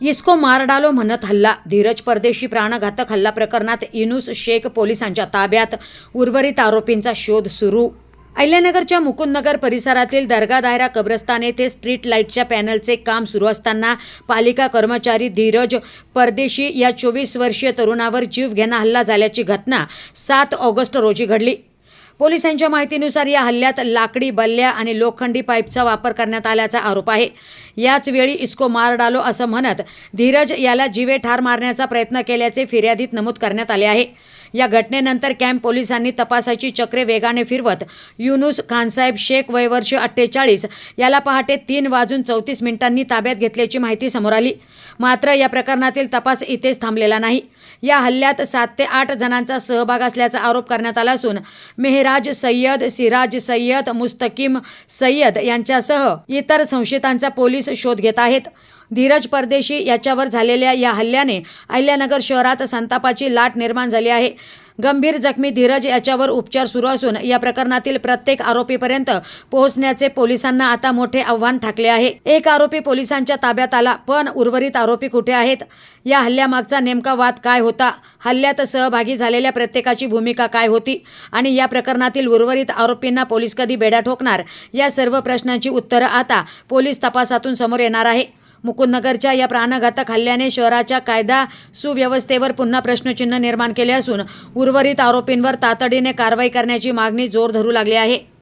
इसको मार डालो म्हणत हल्ला. धीरज परदेशी प्राणघातक हल्ला प्रकरणात युनुस शेख पोलिसांच्या ताब्यात. उर्वरित आरोपींचा शोध सुरू. अहिल्यानगरच्या मुकुंदनगर परिसरातील दर्गा दायरा कब्रस्तान येथे स्ट्रीट लाईटच्या पॅनलचे काम सुरू असताना पालिका कर्मचारी धीरज परदेशी या 24 वर्षीय तरुणावर जीवघेणा हल्ला झाल्याची घटना 7 ऑगस्ट रोजी घडली. पोलिसांच्या माहितीनुसार या हल्ल्यात लाकडी बल्ल्या आणि लोखंडी पाईपचा वापर करण्यात आल्याचा आरोप आहे. याच वेळी इसको मार डालो असं म्हणत धीरज याला जीवे ठार मारण्याचा प्रयत्न केल्याचे फिर्यादीत नमूद करण्यात आले आहे. या घटनेनंतर कॅम्प पोलिसांनी तपासाची चक्रे वेगाने फिरवत युनुस खानसाहेब शेख वय वर्ष 48 याला पहाटे 3:34 ताब्यात घेतल्याची माहिती समोर आली. मात्र या प्रकरणातील तपास इथेच थांबलेला नाही. या हल्ल्यात 7 ते 8 जणांचा सहभाग असल्याचा आरोप करण्यात आला असून मेहराज सय्यद, सिराज सय्यद, मुस्तकीम सय्यद यांच्यासह इतर संशयितांचा पोलीस शोध घेत आहेत. धीरज परदेशी याच्यावर झालेल्या या हल्ल्याने अहिल्यानगर शहरात संतापाची लाट निर्माण झाली आहे. गंभीर जखमी धीरज याच्यावर उपचार सुरू असून या प्रकरणातील प्रत्येक आरोपीपर्यंत पोहोचण्याचे पोलिसांना आता मोठे आव्हान ठाकले आहे. एक आरोपी पोलिसांच्या ताब्यात आला, पण उर्वरित आरोपी कुठे आहेत? या हल्ल्यामागचा नेमका वाद काय होता? हल्ल्यात सहभागी झालेल्या प्रत्येकाची भूमिका काय होती? आणि या प्रकरणातील उर्वरित आरोपींना पोलीस कधी बेड्या ठोकणार? या सर्व प्रश्नांची उत्तरं आता पोलीस तपासातून समोर येणार आहे. मुकुंदनगरच्या या प्राणघातक हल्ल्याने शहराच्या कायदा सुव्यवस्थेवर पुन्हा प्रश्नचिन्ह निर्माण केले असून उर्वरित आरोपींवर तातडीने कारवाई करण्याची मागणी जोर धरू लागली आहे.